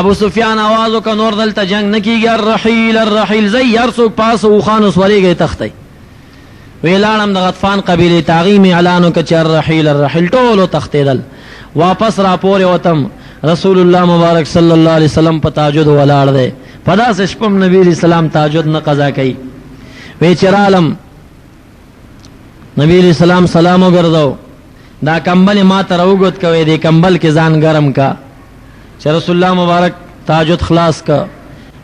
ابو سفیان आवाज وکړ نور دلته جنگ نه کیږي الرحیل الرحیل زی هر څوک پاس او خان وسورېږي تختی وی لاړم د غطفان قبیلې تعظیم اعلان وکړ چې الرحیل الرحیل ټولو تختېدل. واپس را پورې وتم رسول الله مبارک صلی الله علیه وسلم په تهجد ولاړ دی په داسې شپه نبی علیہ السلام تهجد نه قضا کوي. وی چې رالم نبی علیہ السلام سلام وګرځاو دا کمبل ما ته راوګد کوي دی کمبل کې ځان ګرم کا چې رسول الله مبارک تهجد خلاص کا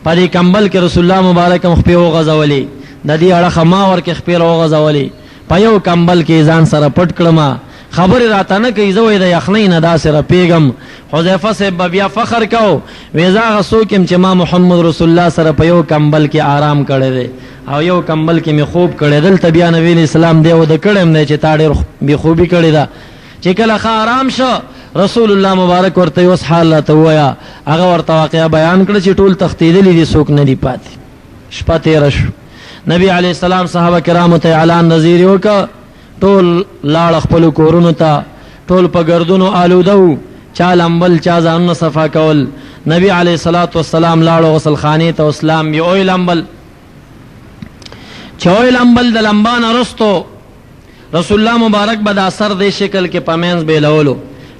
په دې کمبل کې رسول الله مبارک مخ په وغځولې د دې اړه ما ورکه خپل وغځولې په یو کمبل کې ځان سره پټ کړم خبر راته نه کوي زوی د یخنۍ نه دا سره پیغم. حذیفه صاحب بیا فخر کو ویزا غسوکم چې ما محمد رسول الله سره په یو کمبل کې آرام کړی دی او یو کمبل کې می خوب کړی دلته بیا نبی اسلام دی او د کړم نه چې تا ډېر بی خوبي کړی دا چې کله ښه آرام شو رسول الله مبارک ورته اوس حال ته وایا هغه ورته واقعا بیان کړ چې ټول تختیدلې دي څوک نه دی پاتې. شپه تېره شو نبی علیه السلام صحابه کرامو ته اعلان نذیر وکړ ټول لاړ خپل کورونو ته ټول په ګردونو آلوده وو چا لمبل چا ځانونه صفا کول. نبی علیه الصلاۃ والسلام لاړ غسل خانې ته اسلام یې اوی لمبل چې اوی لمبل د لمبان رستو رسول الله مبارک به د اثر د شکل کې پمنځ بیلولو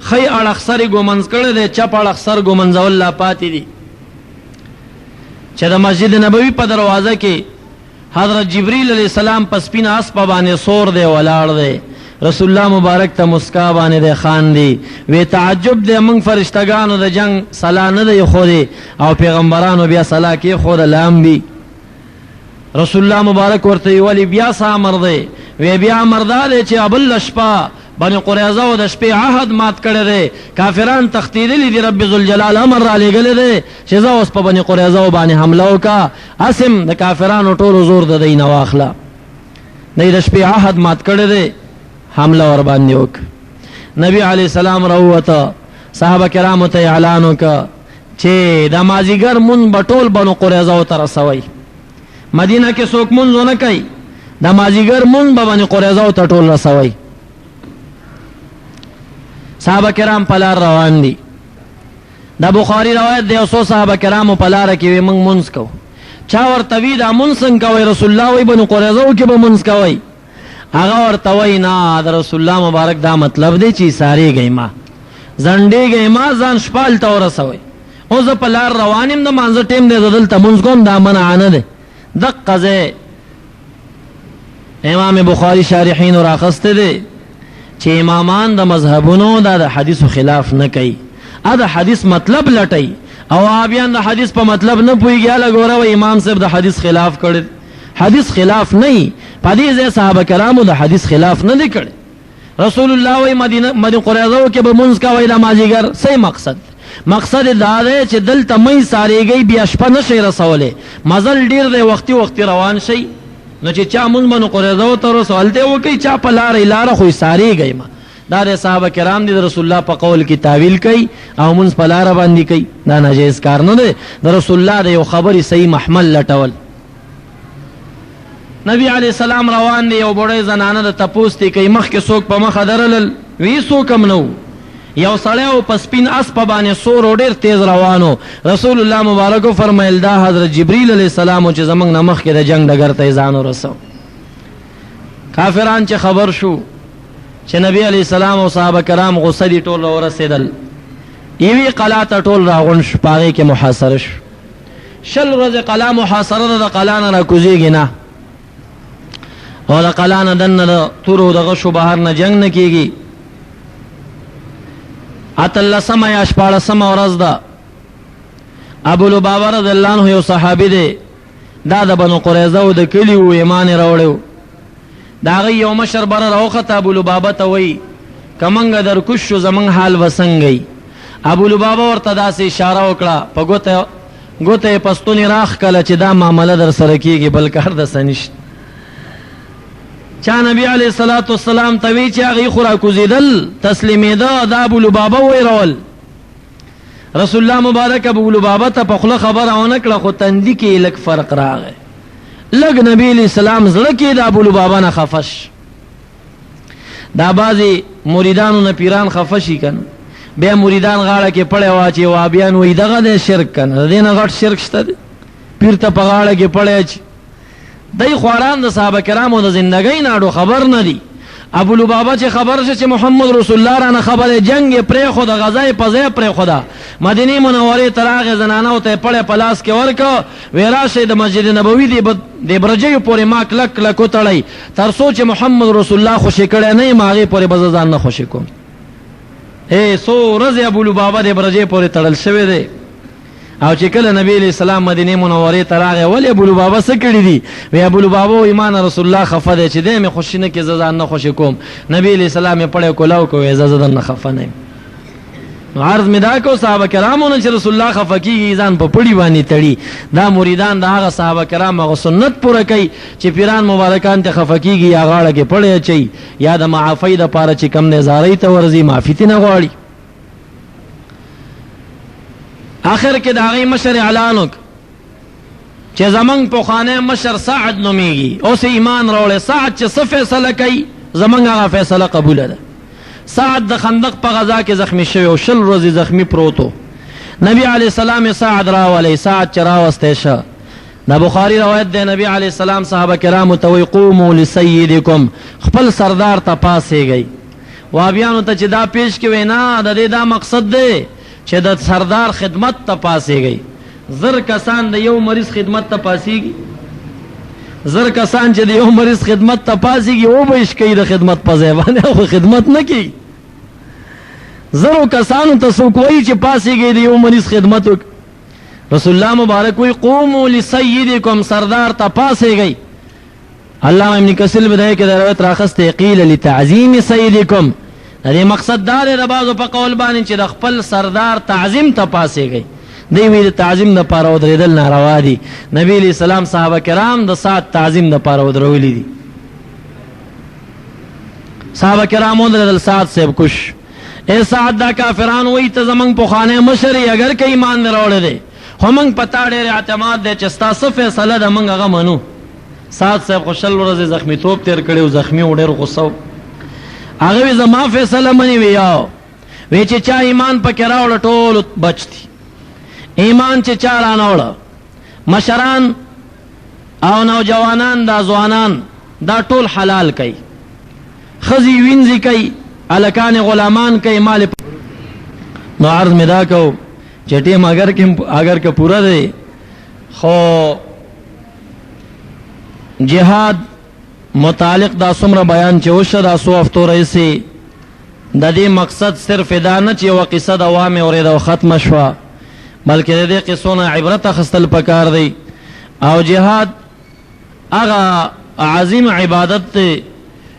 خی اړخ سر ګومنځ کړی دی چپ اړخ سر ګومنځول لا پاتې دي چې د مسجد نبوي په دروازه کې حضرت جبرئیل علیہ السلام په سپین اسپ باندې سور دی ولاړ دی رسول الله مبارک ته مسکا باندې دی خان دی وی تعجب دی موږ فرشتگانو د جنگ صلا نه دی خو دی او پیغمبرانو بیا صلا کې خو د لام بي. رسول الله مبارک ورته ویلی بیا سامر دی وی بیا مردا دی چې ابل شپه بني قریظه او د شپې عهد مات کړی دی کافران تختیدلی دی رب ذوالجلال امر را لېږلی دی چې زه اوس په بني قریظه باندې حمله وکړه اسم د کافرانو ټولو زور د دی نه واخله دی د شپې عهد مات کړی دی حمله ور باندې وکړه. نبی علیه السلام راووته صحابه کرامو ته اعلان وکړه چې د مازیګر مونځ به ټول بنو قریظه ته رسوئ مدینه کې څوک مونځ ونه کوي د مازیګر مونځ به بني قریظه ته ټول رسوئ. صحابه کرام په لار روان دي د بخاری روایت دی اوسو صحابه کرامو په لار کې وي موږ مونځ کوو چا ورته وی دا مونځ څنګه کوئ رسول الله وی بنو قریظه کې به مونځ کوئ هغه ورته وی نه د رسول الله مبارک دا مطلب دی چې ساریږئ ما ځنډېږئ ما ځان شپال ته ورسوئ اوس زه په لار روان یم د مانځه ټیم دی زه دلته مونځ کوم دا منع نه دی. دقه ځای امام بخاری شارحینو راخسته دی چې امامان د مذهبونو دا د حدیثو خلاف نه کوي ا د حدیث مطلب لټي او ابيان د حدیث په مطلب نه پويږي لګوره و امام صاحب د حدیث خلاف کړي حدیث خلاف نه په دې ځای صحابه کرامو د حدیث خلاف نه کړي. رسول الله و مدینه قریظه کې به منځ کوي د ماجیګر صحیح مقصد دا دی چې دلته مې ساریږي بیا شپه نشي رسوله مزل ډیر دی وختي روان شي نو چې چا مونږ منو قریظه ته رسولته وکي چا په لار خو ساریږي ما دا د صحابه کرام دي رسول الله په قول کې تعویل کوي او مونږ په لار باندې کوي دا ناجیز کار نه دی د رسول الله د یو خبري صحیح محمل لټول. نبی علی السلام روان دی یو بډای زنانه د تپوس تی کوي مخ کې څوک په مخ درل وی څوک هم نو یو سړی او په سپین اسپ باندې سور ډیر تیز روانو رسول الله مبارک فرمایل دا حضرت جبرئیل علیہ السلام چې زمنګ نه مخ کې د جنگ ډګر ته ځان ورسو. کافران چې خبر شو چې نبی علیہ السلام او صحابه کرام غصه دي ټول ورسېدل ایوی قلا ته ټول راغون شو پاره کې محاصره شو شل ورځې قلا محاصره د قلا نه راکوزیږي نه او د قلا نه دنه د تورو دغه شو بهر نه جنگ نه کیږي. اتلسمه یا شپاړسمه ورځ ده ابو لبابه رضی الله عنه یو صحابي دی دا د بنو قریظه او د کلی و ایمان راوړو دا غي یو مشر بر راوخته ابو لبابه ته وی کمنګ در کوشو زمنګ حال وسنګي ابو لبابه ورته داسې اشاره وکړه په ګوته ګوته پستونی راخ کله چې دا معامله در سره کیږي بل کار د سنشت چا نبی علیہ الصلوۃ والسلام توی چې هغه خورا کوزیدل تسلیمیده دا ابو لبابه ویرول رسول الله مبارک ابو لبابه ته په خله خبر او نکړه خو تندی کې لک فرق راغی لګ نبی علیہ السلام زړه کې د ابو لبابه نه خفش دا بازي مریدانو نه پیران خفشي کنه بیا مریدان غاړه کې پړې واچي وابیان وې دغه د شرک کنه دینه غټ شرک شته پیر ته په غاړه کې پړې اچي دای خواران د صحابه کرامو د زندګۍ ناړو خبر نه دي ابو لبابه چې خبر شې چې محمد رسول الله رانه خبره جنگ پرې خو د غزای په ځای پرې خدا مدینه منوره تراغه زنانه ته پړې پلاس کې ورکو ویراشه د مسجد نبوي دی برجې پورې ما کلک کلک وتړی تر سوچ محمد رسول الله خوشی کړي نه ماغه پورې بززان نه خوشی کوم اے سو رضی ابو لبابه دی برجې پورې تړل شوی دی او چې کله نبی علیہ السلام مدینه منوره ته راغی ولې ابو لبابه څه کړی دي وی ابو لبابه ایمان رسول الله خفه دی چې دې مې خوشی نه کې ززان نه خوشی کوم نبی علیہ السلام یې پړې کولاو کوې ززان نه خفه نه نو عرض می دا کو صحابه کرامو نه چې رسول الله خفه کیږي ځان په پړی باندې تړي دا مریدان د هغه صحابه کرام هغه سنت پوره کوي چې پیران مبارکان ته خفه کیږي یا غاړه کې پړې چي یا د معافی د پاره چې کم نه زارې ته ورزي معافی ته نه غواړي آخر کې دا غي مشر اعلان وک چې زمنګ په خانه مشر سعد نوميږي او سه ایمان راوړې سعد چې څه فیصله کوي زمنګ هغه فیصله قبول ده سعد د خندق په غزا کې زخمی شوی او شل ورځې زخمی پروتو نبی علی السلام سعد راولې سعد چر واستې شه د بخاری روایت ده نبی علی السلام صحابه کرام ته وی قوموا لسیدکم خپل سردار ته پاسېږي وابیانو ته چې دا پیش کې وینا د دې دا مقصد ده چې د سردار خدمت ته پاسېږي زر کسان د یو مریض خدمت ته پاسېږي زر کسان چې د یو مریض خدمت ته پاسېږي او به شي د خدمت په ځای باندې او خدمت نه کوي زرو کسانو ته څوک وایي چې پاسېږي د یو مریض خدمت وک رسول الله مبارک وی قوموا لسیدکم سردار ته پاسېږي علامه ابن کثیر بدایي کې د روایت راخسته قیل لتعظیم سیدکم دې مقصد دا دی د بعضو په قول باندې چې د خپل سردار تعظیم ته پاسېږي دی وی تعظیم د پاره ودرېدل ناروا دي نبی علیہ السلام صحابه کرام د سات تعظیم د پاره ودرولې دي صحابه کرام ودرېدل سات سیب کوش اے سات دا کافران وی ته زمنګ په خانه مشري اگر کې ایمان نه راوړل دي همنګ پتا ډېر اعتماد دي چې تاسو فیصله د منګ هغه منو سات سیب خوشل ورځ زخمی توپ تیر کړي زخمی وډر غوسو هغه زما فیصله منی ویاو وی چې چا ایمان پکې راوړ ټول بچتي ایمان چې چا رانوړ مشران او نوجوانان دا ځوانان دا ټول حلال کوي خزي وینځي کوي الکان غلامان کوي مال نو عرض می دا کو چې ټیم اگر که پورا دی خو جهاد متعلق دا څومره بیان چې وشه دا سو هفتو رئیسي د دې مقصد صرف دا نه چې یو قصه د عوامه اورید او ختم شوه بلکې د دې قصونه عبرت اخستل پکار دی او جهاد هغه عظیم عبادت ته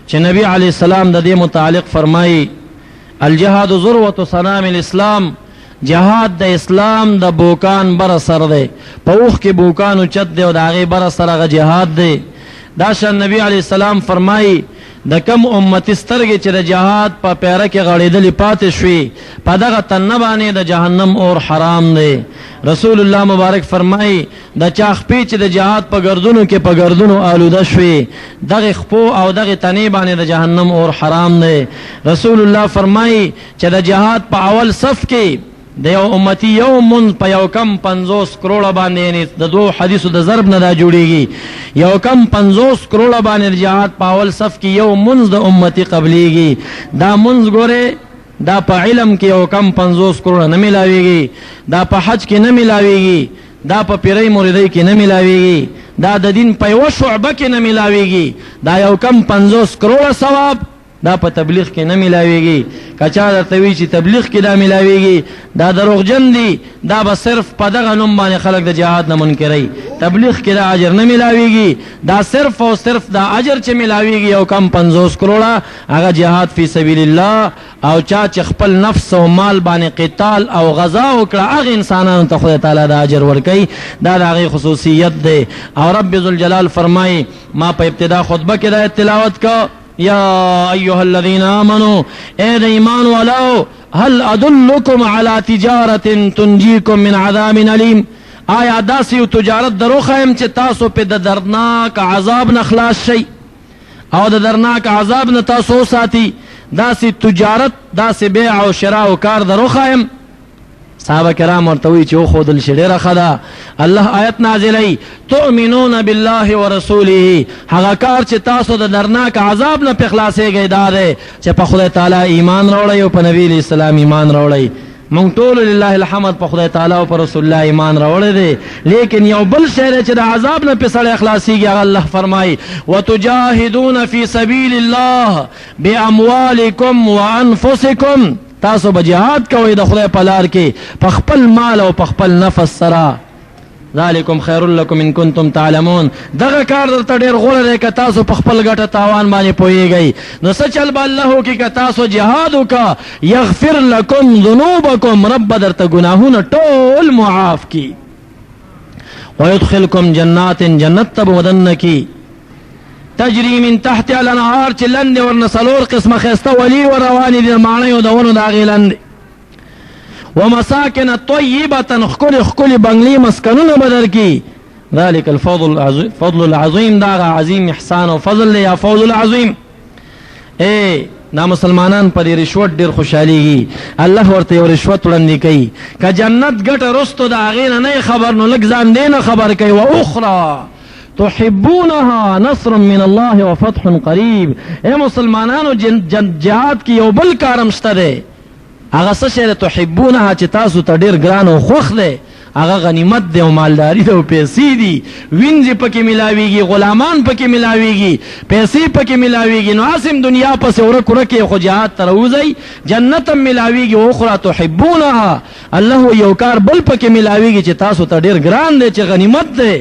چې نبی علی السلام د دې متعلق فرمایي الجهاد ذروه صنام الاسلام جهاد د اسلام د بوکان بر سر دی په اوخ کې بوکانو چت دی او د هغه بر سر هغه جهاد دی دا شان نبی علیہ السلام فرمائی د کم امتی سترګې چې د جهاد په پیره کې غړېدلې پاتې شوي په دغه تنه باندې د جهنم اور حرام دی رسول الله مبارک فرمایي د چا خپې چې د جهاد په ګردونو کې په ګردونو آلوده شوي دغه خپو او دغه تنې باندې د جهنم اور حرام دی رسول الله فرمایي چې د جهاد په اول صف کې د یو امتی یو من په یو کم 50 کروڑه باندې یعنی د دوه حدیثو د ضرب نه دا جوړیږي یو کم 50 کروڑه باندې جهاد په اول صف کې یو منځ د امتی قبليږي دا منځ ګوره دا په علم کې یو کم 50 کروڑه نه ملاويږي دا په حج کې نه ملاويږي دا په پیرې مریدۍ کې نه ملاويږي دا د دین په یو شعبه کې نه ملاويږي دا یو کم 50 کروڑه ثواب دا په تبلیغ کې نه ملاويږي کچا درته وی چې تبلیغ کې دا ملاويږي دا دروغجن دي دا به صرف په دغه نوم باندې خلک د جهاد نه منکري تبلیغ کې دا اجر نه ملاويږي دا صرف او صرف دا اجر چې ملاويږي او کم 50 کروڑه هغه جهاد فی سبیل الله او چا چې خپل نفس او مال باندې قتال او غزا وکړه هغه انسانانو ته خدای تعالی دا اجر ورکړي دا د هغه خصوصیت ده او رب ذوالجلال فرمایي ما په ابتدا خطبه کې دا تلاوت کا یا ایها الذین آمنوا اے ایمان والو هل ادلکم علی تجارت تنجیکم من عذاب علیم آیا داسې تجارت دروخم چې تاسو په د دردناک عذاب نه خلاص شئ او د دردناک عذاب نه تاسو ساتي داسې تجارت داسې بیع او شراء او کار دروخم صحابه کرام ورته وی چې خودل شډیره خدا الله آیت نازلای تؤمنون بالله ورسوله هغه کار چې تاسو د درناک عذاب نه په خلاصيږئ دا ده چې په خدای تعالی ایمان راوړی او په نبی اسلام ایمان راوړی مونږ ټول لله الحمد په خدای تعالی او په رسول الله ایمان راوړی دي لیکن یو بل شی چې د عذاب نه په سړی خلاصيږي هغه الله فرمای وتجاهدون فی سبیل الله باموالکم وانفسکم تاسو به جهاد کوئ د خدای په لار کې په خپل مال او په خپل نفس سره ذالکم خیر لکم ان کنتم تعلمون دغه کار درته ډیر غوړه دی که تاسو په خپل ګټه تاوان باندې پوهیږئ نو څه چل به الله وکړي که تاسو جهاد وکړه یغفر لکم ذنوبکم رب درته ګناهونه ټول معاف کړي ويدخلکم جنات جنت ته به ودننه کړي تجری من تحت الانهار چې لاندې ورنه څلور قسمه ښایسته ولي وروانې دي ماڼیو د ونو د هغې لاندې ومساکن طیبة ښکلې ښکلې بنګلې مسکنونه به درکړي ذلک الفضل العظیم دا هغه عظیم احسان او فضل دی یا فوز العظیم دا مسلمانان پر رشوت ډیر خوشحالیږي الله ورته یو رشوت وړاندې کوي که جنت ګټه رستو د هغې نه نه خبر نو لږ ځان دې نه خبر کوي واخرى تحبونها نصر من الله وفتح قریب اے مسلمانانو جهاد کی یو بل کارم شته دی هغه څه شی تحبونها چې تاسو ته ډیر ګران او خوښ دی هغه غنیمت دی او مالداری دی او پیسې دي وینځې پکې ملاویږي غلامان پکې ملاویږي پیسې پکې ملاویږي نو اسم دنیا پسې ورک ورکې خو جهاد ته راوځئ جنت هم ملاویږي اخرى تحبونها الله یو کار بل پکې ملاویږي چې تاسو ته ډیر ګران دی چې غنیمت دی